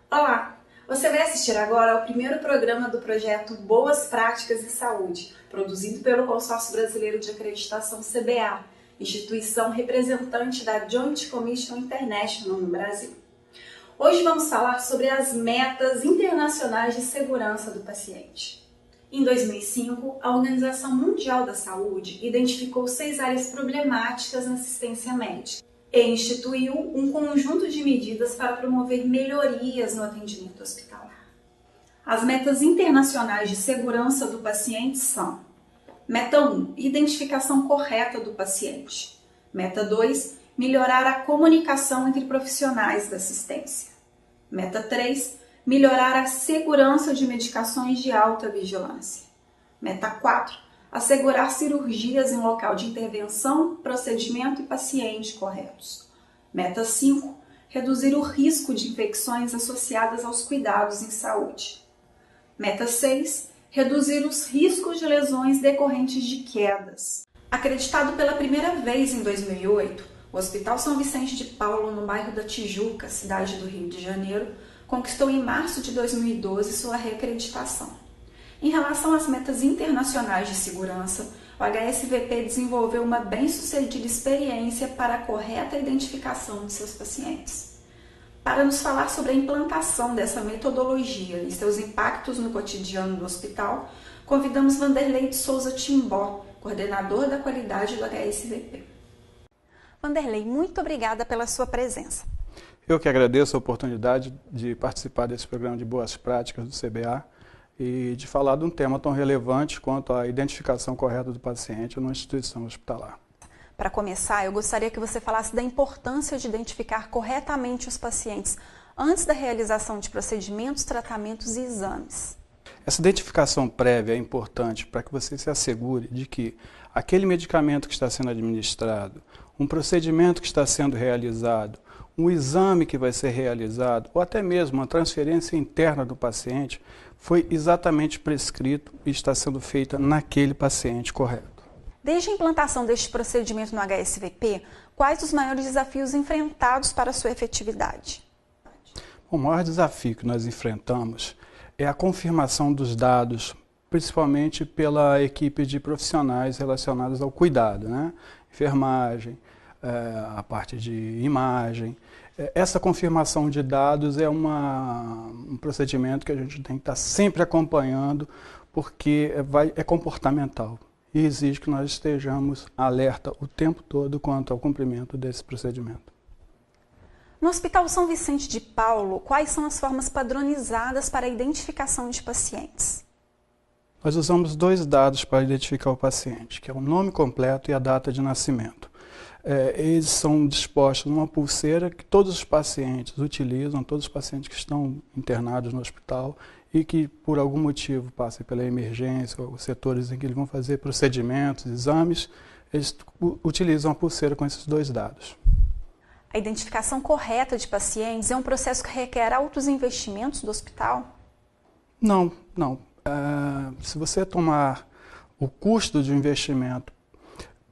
Olá! Você vai assistir agora ao primeiro programa do projeto Boas Práticas em Saúde, produzido pelo Consórcio Brasileiro de Acreditação CBA, instituição representante da Joint Commission International no Brasil. Hoje vamos falar sobre as metas internacionais de segurança do paciente. Em 2005, a Organização Mundial da Saúde identificou 6 áreas problemáticas na assistência médica e instituiu um conjunto de medidas para promover melhorias no atendimento hospitalar. As metas internacionais de segurança do paciente são: Meta 1, identificação correta do paciente. Meta 2, melhorar a comunicação entre profissionais da assistência. Meta 3, melhorar a segurança de medicações de alta vigilância. Meta 4, assegurar cirurgias em local de intervenção, procedimento e paciente corretos. Meta 5, reduzir o risco de infecções associadas aos cuidados em saúde. Meta 6, reduzir os riscos de lesões decorrentes de quedas. Acreditado pela primeira vez em 2008, o Hospital São Vicente de Paulo, no bairro da Tijuca, cidade do Rio de Janeiro, conquistou em março de 2012 sua reacreditação. Em relação às metas internacionais de segurança, o HSVP desenvolveu uma bem-sucedida experiência para a correta identificação de seus pacientes. Para nos falar sobre a implantação dessa metodologia e seus impactos no cotidiano do hospital, convidamos Vanderlei de Souza Timbó, coordenador da qualidade do HSVP. Vanderlei, muito obrigada pela sua presença. Eu que agradeço a oportunidade de participar desse programa de boas práticas do CBA e de falar de um tema tão relevante quanto a identificação correta do paciente numa instituição hospitalar. Para começar, eu gostaria que você falasse da importância de identificar corretamente os pacientes antes da realização de procedimentos, tratamentos e exames. Essa identificação prévia é importante para que você se assegure de que aquele medicamento que está sendo administrado, um procedimento que está sendo realizado, um exame que vai ser realizado, ou até mesmo uma transferência interna do paciente, foi exatamente prescrito e está sendo feita naquele paciente correto. Desde a implantação deste procedimento no HSVP, quais os maiores desafios enfrentados para a sua efetividade? O maior desafio que nós enfrentamos é a confirmação dos dados, principalmente pela equipe de profissionais relacionados ao cuidado, né? Enfermagem, a parte de imagem. Essa confirmação de dados é um procedimento que a gente tem que estar sempre acompanhando, porque é comportamental e exige que nós estejamos alerta o tempo todo quanto ao cumprimento desse procedimento. No Hospital São Vicente de Paulo, quais são as formas padronizadas para a identificação de pacientes? Nós usamos 2 dados para identificar o paciente, que é o nome completo e a data de nascimento. Eles são dispostos numa pulseira que todos os pacientes utilizam, todos os pacientes que estão internados no hospital e que por algum motivo passem pela emergência ou setores em que eles vão fazer procedimentos, exames, eles utilizam a pulseira com esses 2 dados. A identificação correta de pacientes é um processo que requer altos investimentos do hospital? Não. Se você tomar o custo de investimento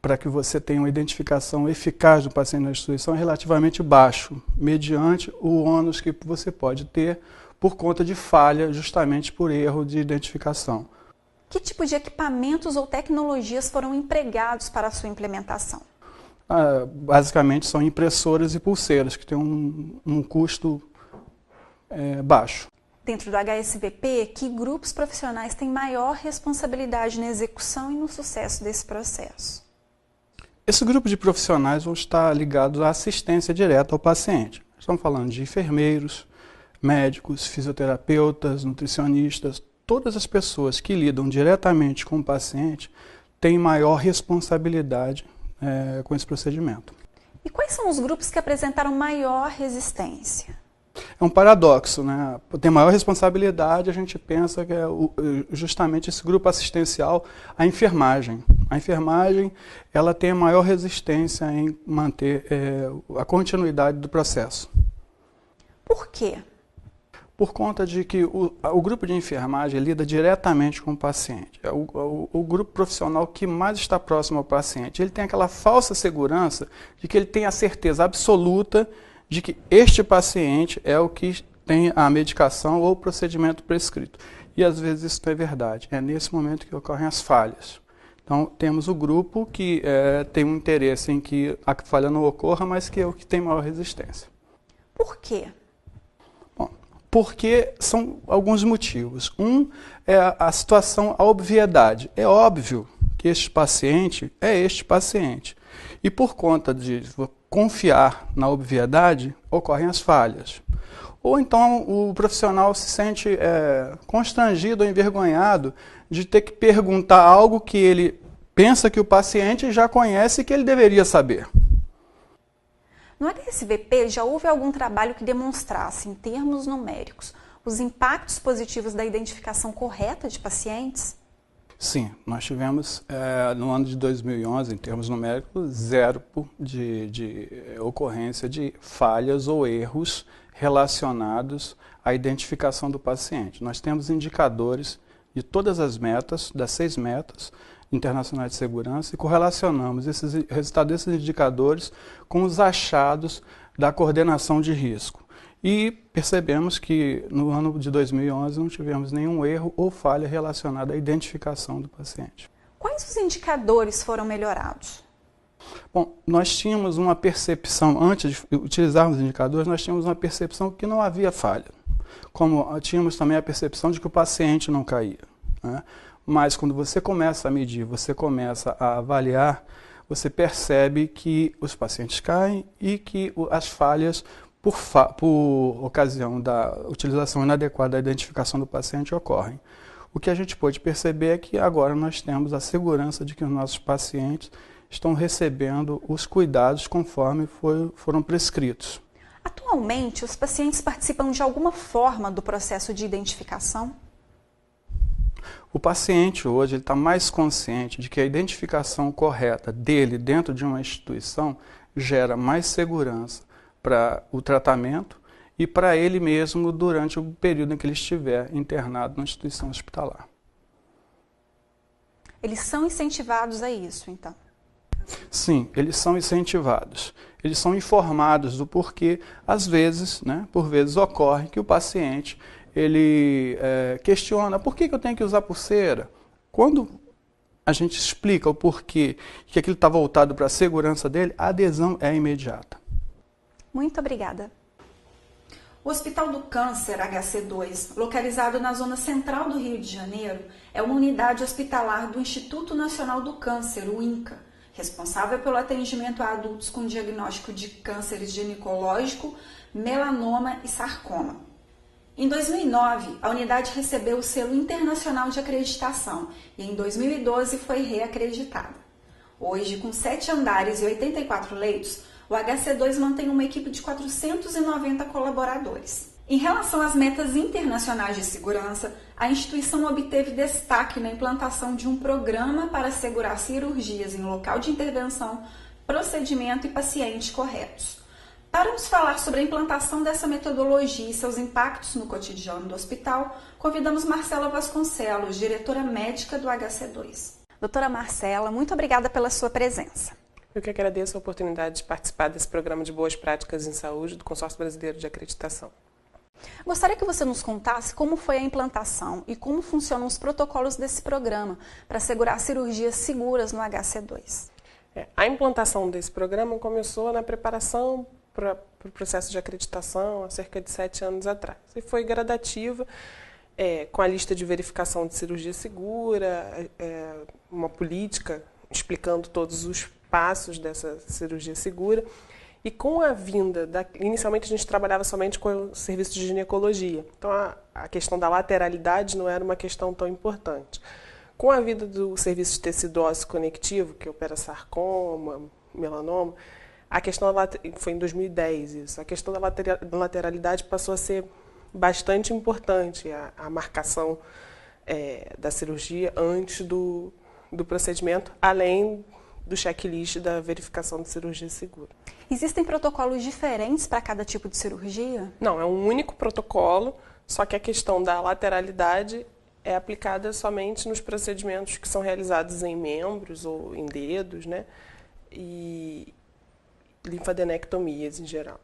para que você tenha uma identificação eficaz do paciente na instituição é relativamente baixo, mediante o ônus que você pode ter por conta de falha, justamente por erro de identificação. Que tipo de equipamentos ou tecnologias foram empregados para a sua implementação? Basicamente são impressoras e pulseiras, que têm um custo baixo. Dentro do HSVP, que grupos profissionais têm maior responsabilidade na execução e no sucesso desse processo? Esse grupo de profissionais vão estar ligados à assistência direta ao paciente. Estamos falando de enfermeiros, médicos, fisioterapeutas, nutricionistas, todas as pessoas que lidam diretamente com o paciente têm maior responsabilidade com esse procedimento. E quais são os grupos que apresentaram maior resistência? É um paradoxo, né? Tem maior responsabilidade, a gente pensa que é justamente esse grupo assistencial, a enfermagem. A enfermagem, ela tem a maior resistência em manter a continuidade do processo. Por quê? Por conta de que o grupo de enfermagem lida diretamente com o paciente. É o grupo profissional que mais está próximo ao paciente. Ele tem aquela falsa segurança de que ele tem a certeza absoluta de que este paciente é o que tem a medicação ou o procedimento prescrito. E às vezes isso não é verdade. É nesse momento que ocorrem as falhas. Então, temos o grupo que tem um interesse em que a falha não ocorra, mas que é o que tem maior resistência. Por quê? Bom, porque são alguns motivos. Um é a situação, a obviedade. É óbvio que este paciente é este paciente. E por conta de confiar na obviedade, ocorrem as falhas. Ou então o profissional se sente constrangido ou envergonhado de ter que perguntar algo que ele pensa que o paciente já conhece e que ele deveria saber. No HSVP, já houve algum trabalho que demonstrasse, em termos numéricos, os impactos positivos da identificação correta de pacientes? Sim, nós tivemos, no ano de 2011, em termos numéricos, 0 de ocorrência de falhas ou erros relacionados à identificação do paciente. Nós temos indicadores de todas as metas, das 6 metas internacionais de segurança, e correlacionamos esses resultados desses indicadores com os achados da coordenação de risco. E percebemos que no ano de 2011 não tivemos nenhum erro ou falha relacionada à identificação do paciente. Quais os indicadores foram melhorados? Bom, nós tínhamos uma percepção, antes de utilizarmos os indicadores, nós tínhamos uma percepção que não havia falha. Como tínhamos também a percepção de que o paciente não caía, né? Mas quando você começa a medir, você começa a avaliar, você percebe que os pacientes caem e que as falhas, por ocasião da utilização inadequada da identificação do paciente, ocorrem. O que a gente pôde perceber é que agora nós temos a segurança de que os nossos pacientes estão recebendo os cuidados conforme foram prescritos. Atualmente, os pacientes participam de alguma forma do processo de identificação? O paciente hoje está mais consciente de que a identificação correta dele dentro de uma instituição gera mais segurança para o tratamento e para ele mesmo durante o período em que ele estiver internado na instituição hospitalar. Eles são incentivados a isso, então? Sim, eles são incentivados. Eles são informados do porquê. Às vezes, por vezes ocorre que o paciente ele questiona: por que eu tenho que usar pulseira? Quando a gente explica o porquê, que aquilo está voltado para a segurança dele, a adesão é imediata. Muito obrigada. O Hospital do Câncer HC2, localizado na zona central do Rio de Janeiro, é uma unidade hospitalar do Instituto Nacional do Câncer, o INCA, responsável pelo atendimento a adultos com diagnóstico de câncer ginecológico, melanoma e sarcoma. Em 2009, a unidade recebeu o selo internacional de acreditação e em 2012 foi reacreditada. Hoje, com 7 andares e 84 leitos, o HC2 mantém uma equipe de 490 colaboradores. Em relação às metas internacionais de segurança, a instituição obteve destaque na implantação de um programa para assegurar cirurgias em local de intervenção, procedimento e pacientes corretos. Para nos falar sobre a implantação dessa metodologia e seus impactos no cotidiano do hospital, convidamos Marcela Vasconcelos, diretora médica do HC2. Doutora Marcela, muito obrigada pela sua presença. Eu que agradeço a oportunidade de participar desse programa de boas práticas em saúde do Consórcio Brasileiro de Acreditação. Gostaria que você nos contasse como foi a implantação e como funcionam os protocolos desse programa para assegurar cirurgias seguras no HC2. A implantação desse programa começou na preparação para o processo de acreditação há cerca de 7 anos atrás. E foi gradativa, com a lista de verificação de cirurgia segura, uma política explicando todos os passos dessa cirurgia segura. E com a vinda, inicialmente a gente trabalhava somente com o serviço de ginecologia. Então a questão da lateralidade não era uma questão tão importante. Com a vinda do serviço de tecido ósseo conectivo, que opera sarcoma, melanoma, a questão foi em 2010 isso. A questão da lateralidade passou a ser bastante importante, a marcação da cirurgia antes do procedimento, além do checklist da verificação de cirurgia segura. Existem protocolos diferentes para cada tipo de cirurgia? Não, é um único protocolo, só que a questão da lateralidade é aplicada somente nos procedimentos que são realizados em membros ou em dedos, e linfadenectomias em geral.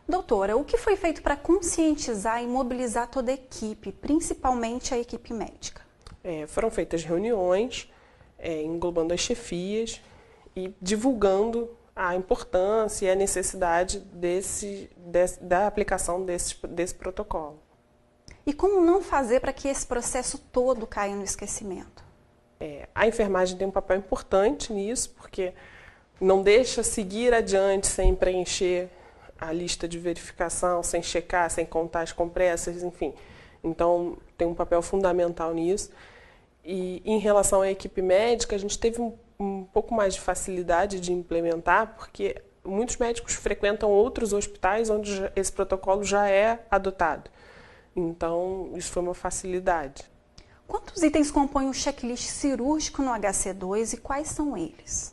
Doutora, o que foi feito para conscientizar e mobilizar toda a equipe, principalmente a equipe médica? Foram feitas reuniões, englobando as chefias e divulgando a importância e a necessidade da aplicação desse protocolo. E como não fazer para que esse processo todo caia no esquecimento? A enfermagem tem um papel importante nisso, porque não deixa seguir adiante sem preencher a lista de verificação, sem checar, sem contar as compressas, enfim. Então, tem um papel fundamental nisso. E em relação à equipe médica, a gente teve um pouco mais de facilidade de implementar, porque muitos médicos frequentam outros hospitais onde esse protocolo já é adotado. Então, isso foi uma facilidade. Quantos itens compõem o checklist cirúrgico no HC2 e quais são eles?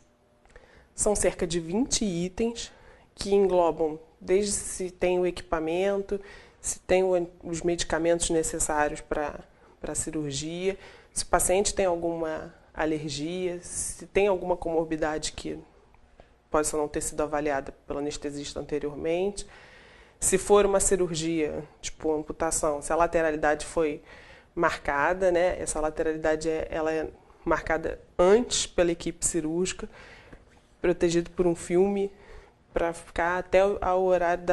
São cerca de 20 itens que englobam desde se tem o equipamento, se tem os medicamentos necessários para a cirurgia, se o paciente tem alguma alergia, se tem alguma comorbidade que possa não ter sido avaliada pelo anestesista anteriormente, se for uma cirurgia, tipo amputação, se a lateralidade foi marcada, né? Essa lateralidade ela é marcada antes pela equipe cirúrgica, protegido por um filme para ficar até o horário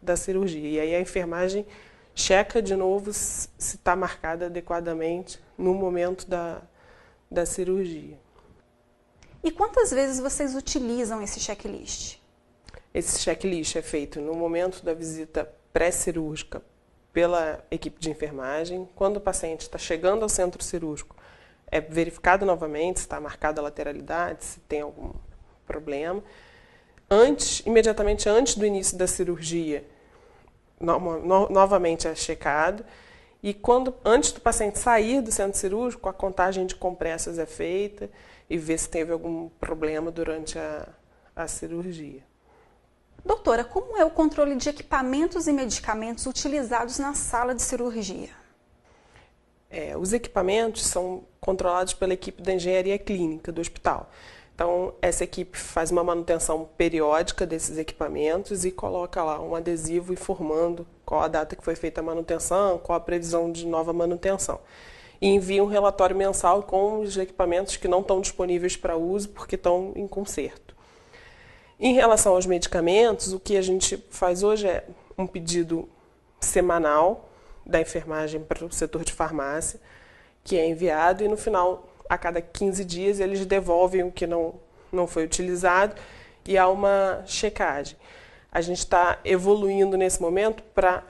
da cirurgia. E aí a enfermagem checa de novo se está marcada adequadamente no momento da cirurgia. E quantas vezes vocês utilizam esse checklist? Esse checklist é feito no momento da visita pré-cirúrgica pela equipe de enfermagem. Quando o paciente está chegando ao centro cirúrgico, é verificado novamente se está marcada a lateralidade, se tem algum problema. Imediatamente antes do início da cirurgia, novamente é checado. E antes do paciente sair do centro cirúrgico, a contagem de compressas é feita e vê se teve algum problema durante a cirurgia. Doutora, como é o controle de equipamentos e medicamentos utilizados na sala de cirurgia? Os equipamentos são controlados pela equipe da engenharia clínica do hospital. Então, essa equipe faz uma manutenção periódica desses equipamentos e coloca lá um adesivo informando qual a data que foi feita a manutenção, qual a previsão de nova manutenção. E envia um relatório mensal com os equipamentos que não estão disponíveis para uso porque estão em conserto. Em relação aos medicamentos, o que a gente faz hoje é um pedido semanal da enfermagem para o setor de farmácia, que é enviado e no final, a cada 15 dias, eles devolvem o que não foi utilizado e há uma checagem. A gente está evoluindo nesse momento para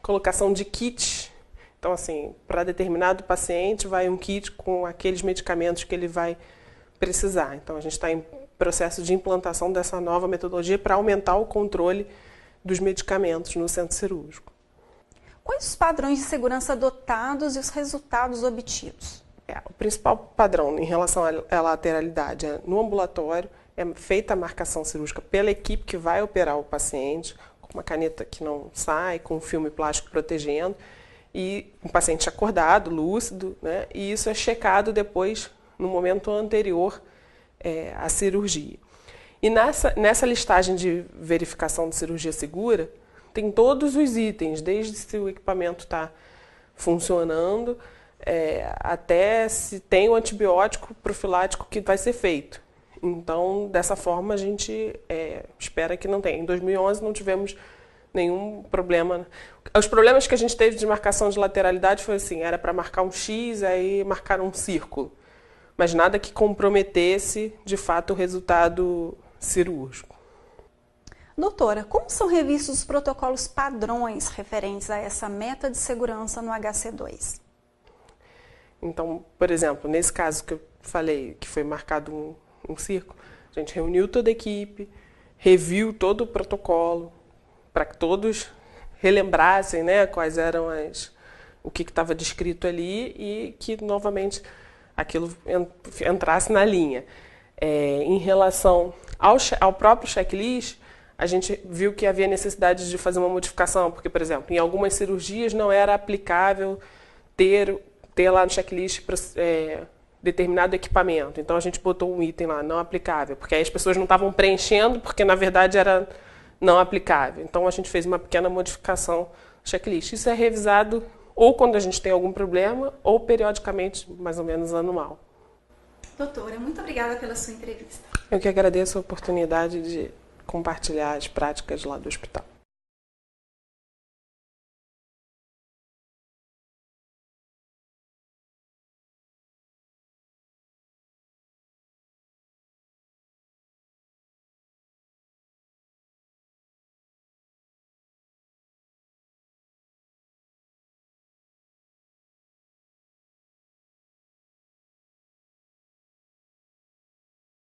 colocação de kits. Então, assim, para determinado paciente vai um kit com aqueles medicamentos que ele vai precisar. Então, a gente está em processo de implantação dessa nova metodologia para aumentar o controle dos medicamentos no centro cirúrgico. Quais os padrões de segurança adotados e os resultados obtidos? O principal padrão em relação à lateralidade é no ambulatório, é feita a marcação cirúrgica pela equipe que vai operar o paciente, com uma caneta que não sai, com um filme plástico protegendo, e um paciente acordado, lúcido, né? E isso é checado depois, no momento anterior à cirurgia. E nessa listagem de verificação de cirurgia segura, tem todos os itens, desde se o equipamento está funcionando, até se tem o antibiótico profilático que vai ser feito. Então, dessa forma, a gente espera que não tenha. Em 2011 não tivemos nenhum problema. Os problemas que a gente teve de marcação de lateralidade foi assim, era para marcar um X, aí marcaram um círculo. Mas nada que comprometesse, de fato, o resultado cirúrgico. Doutora, como são revistos os protocolos padrões referentes a essa meta de segurança no HC2? Então, por exemplo, nesse caso que eu falei, que foi marcado um círculo, a gente reuniu toda a equipe, reviu todo o protocolo, para que todos relembrassem, né, quais eram o que estava descrito ali e que, novamente, aquilo entrasse na linha. Em relação ao próprio checklist, a gente viu que havia necessidade de fazer uma modificação, porque, por exemplo, em algumas cirurgias não era aplicável ter lá no checklist determinado equipamento. Então, a gente botou um item lá, não aplicável, porque aí as pessoas não estavam preenchendo, porque, na verdade, era não aplicável. Então, a gente fez uma pequena modificação no checklist. Isso é revisado ou quando a gente tem algum problema, ou periodicamente, mais ou menos anual. Doutora, muito obrigada pela sua entrevista. Eu que agradeço a oportunidade de compartilhar as práticas lá do hospital.